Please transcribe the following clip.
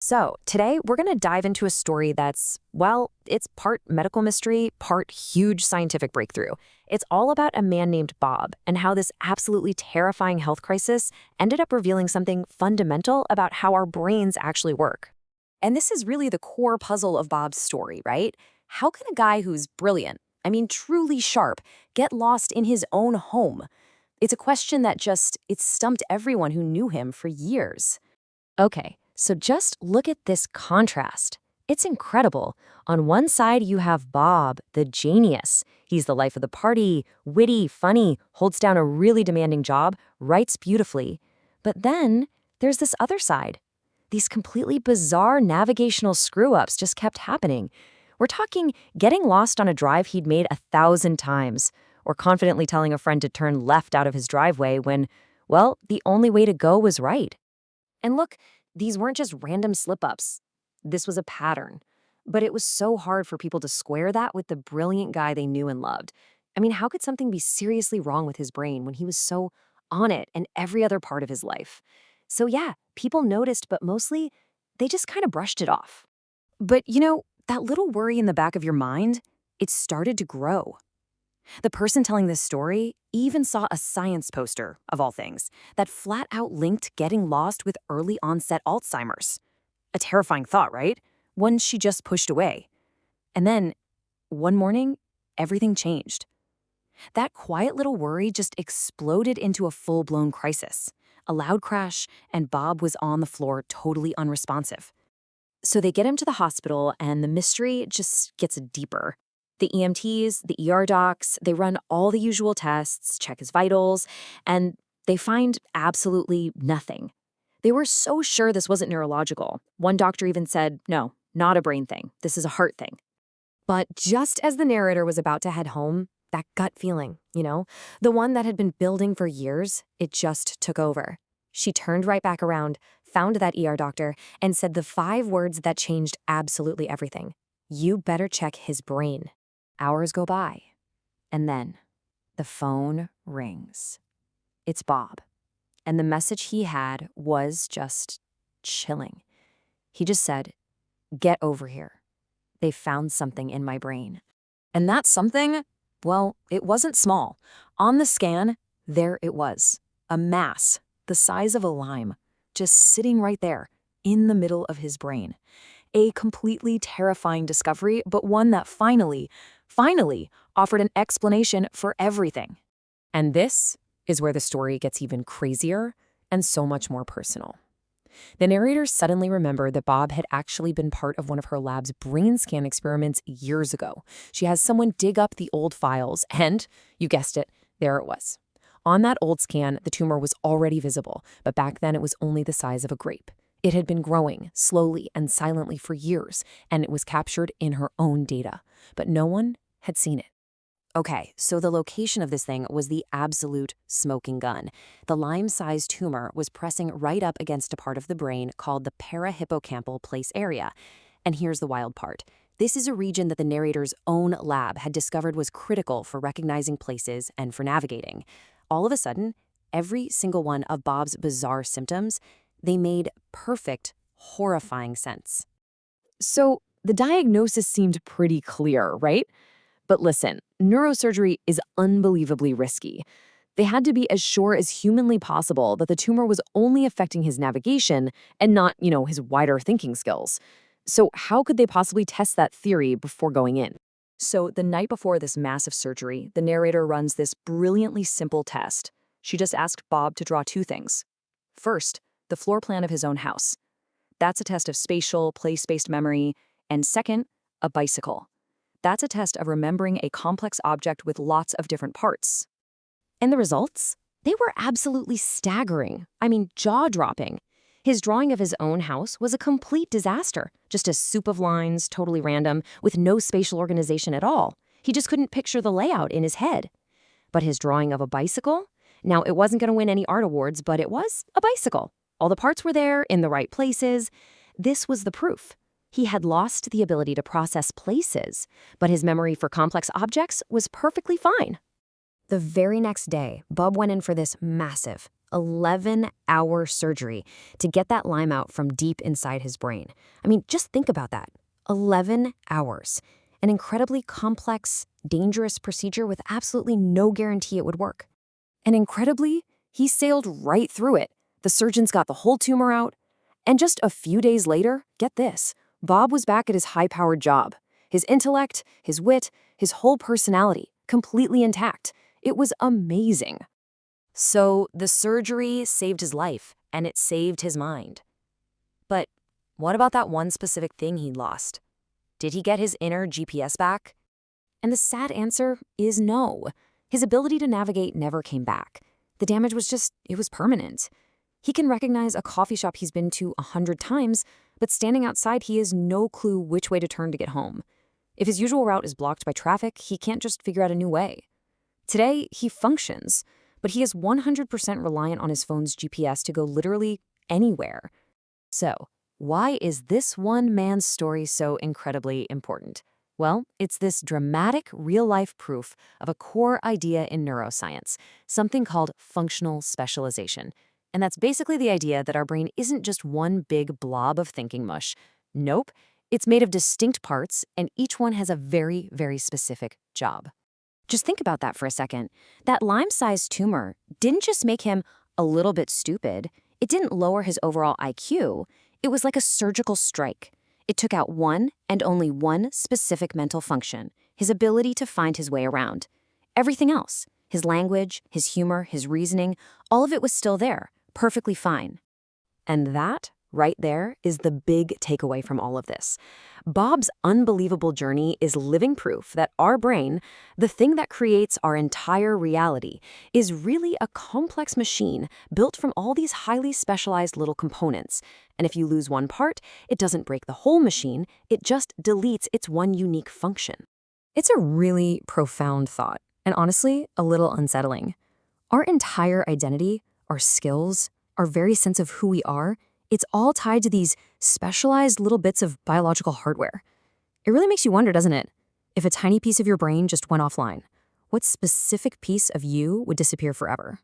So, today we're going to dive into a story that's, well, it's part medical mystery, part huge scientific breakthrough. It's all about a man named Bob and how this absolutely terrifying health crisis ended up revealing something fundamental about how our brains actually work. And this is really the core puzzle of Bob's story, right? How can a guy who's brilliant, truly sharp, get lost in his own home? It's a question that it stumped everyone who knew him for years. Okay, so just look at this contrast. It's incredible. On one side, you have Bob, the genius. He's the life of the party, witty, funny, holds down a really demanding job, writes beautifully. But then there's this other side. These completely bizarre navigational screw-ups just kept happening. We're talking getting lost on a drive he'd made 1,000 times, or confidently telling a friend to turn left out of his driveway when, well, the only way to go was right. And look, these weren't just random slip-ups. This was a pattern. But it was so hard for people to square that with the brilliant guy they knew and loved. How could something be seriously wrong with his brain when he was so on it and every other part of his life? So yeah, people noticed, but mostly, they just kind of brushed it off. But that little worry in the back of your mind, it started to grow. The person telling this story even saw a science poster, of all things, that flat out linked getting lost with early onset Alzheimer's. A terrifying thought, right? One she just pushed away. And then, one morning, everything changed. That quiet little worry just exploded into a full-blown crisis. A loud crash, and Bob was on the floor, totally unresponsive. So they get him to the hospital, and the mystery just gets deeper. The EMTs, the ER docs, they run all the usual tests, check his vitals, and they find absolutely nothing. They were so sure this wasn't neurological. One doctor even said, no, not a brain thing. This is a heart thing. But just as the narrator was about to head home, that gut feeling, the one that had been building for years, it just took over. She turned right back around, found that ER doctor, and said the 5 words that changed absolutely everything. You better check his brain. Hours go by, and then the phone rings. It's Bob, and the message he had was just chilling. He just said, "Get over here. They found something in my brain." And that something, well, it wasn't small. On the scan, there it was, a mass the size of a lime, just sitting right there in the middle of his brain. A completely terrifying discovery, but one that finally offered an explanation for everything. And this is where the story gets even crazier and so much more personal. The narrator suddenly remembered that Bob had actually been part of one of her lab's brain scan experiments years ago. She has someone dig up the old files, and, you guessed it, there it was. On that old scan, the tumor was already visible, but back then it was only the size of a grape. It had been growing slowly and silently for years, and it was captured in her own data. But no one had seen it. Okay, so the location of this thing was the absolute smoking gun. The lime-sized tumor was pressing right up against a part of the brain called the parahippocampal place area. And here's the wild part. This is a region that the narrator's own lab had discovered was critical for recognizing places and for navigating. All of a sudden, every single one of Bob's bizarre symptoms, they made perfect, horrifying sense. So the diagnosis seemed pretty clear, right? But listen, neurosurgery is unbelievably risky. They had to be as sure as humanly possible that the tumor was only affecting his navigation and not, his wider thinking skills. So how could they possibly test that theory before going in? So the night before this massive surgery, the narrator runs this brilliantly simple test. She just asked Bob to draw 2 things. First, the floor plan of his own house. That's a test of spatial, place-based memory. And second, a bicycle. That's a test of remembering a complex object with lots of different parts. And the results? They were absolutely staggering. Jaw-dropping. His drawing of his own house was a complete disaster. Just a soup of lines, totally random, with no spatial organization at all. He just couldn't picture the layout in his head. But his drawing of a bicycle? Now, it wasn't going to win any art awards, but it was a bicycle. All the parts were there, in the right places. This was the proof. He had lost the ability to process places, but his memory for complex objects was perfectly fine. The very next day, Bob went in for this massive, 11-hour surgery to get that lime out from deep inside his brain. I mean, just think about that. 11 hours. An incredibly complex, dangerous procedure with absolutely no guarantee it would work. And incredibly, he sailed right through it. The surgeons got the whole tumor out. And just a few days later, get this, Bob was back at his high-powered job. His intellect, his wit, his whole personality, completely intact. It was amazing. So the surgery saved his life, and it saved his mind. But what about that one specific thing he'd lost? Did he get his inner GPS back? And the sad answer is no. His ability to navigate never came back. The damage was it was permanent. He can recognize a coffee shop he's been to 100 times, but standing outside, he has no clue which way to turn to get home. If his usual route is blocked by traffic, he can't just figure out a new way. Today, he functions, but he is 100% reliant on his phone's GPS to go literally anywhere. So, why is this one man's story so incredibly important? Well, it's this dramatic, real-life proof of a core idea in neuroscience, something called functional specialization. And that's basically the idea that our brain isn't just one big blob of thinking mush. Nope, it's made of distinct parts, and each one has a very, very specific job. Just think about that for a second. That Lyme-sized tumor didn't just make him a little bit stupid. It didn't lower his overall IQ. It was like a surgical strike. It took out one and only one specific mental function, his ability to find his way around. Everything else, his language, his humor, his reasoning, all of it was still there, perfectly fine. And that, right there, is the big takeaway from all of this. Bob's unbelievable journey is living proof that our brain, the thing that creates our entire reality, is really a complex machine built from all these highly specialized little components. And if you lose one part, it doesn't break the whole machine, it just deletes its one unique function. It's a really profound thought, and honestly, a little unsettling. Our entire identity, our skills, our very sense of who we are, it's all tied to these specialized little bits of biological hardware. It really makes you wonder, doesn't it? If a tiny piece of your brain just went offline, what specific piece of you would disappear forever?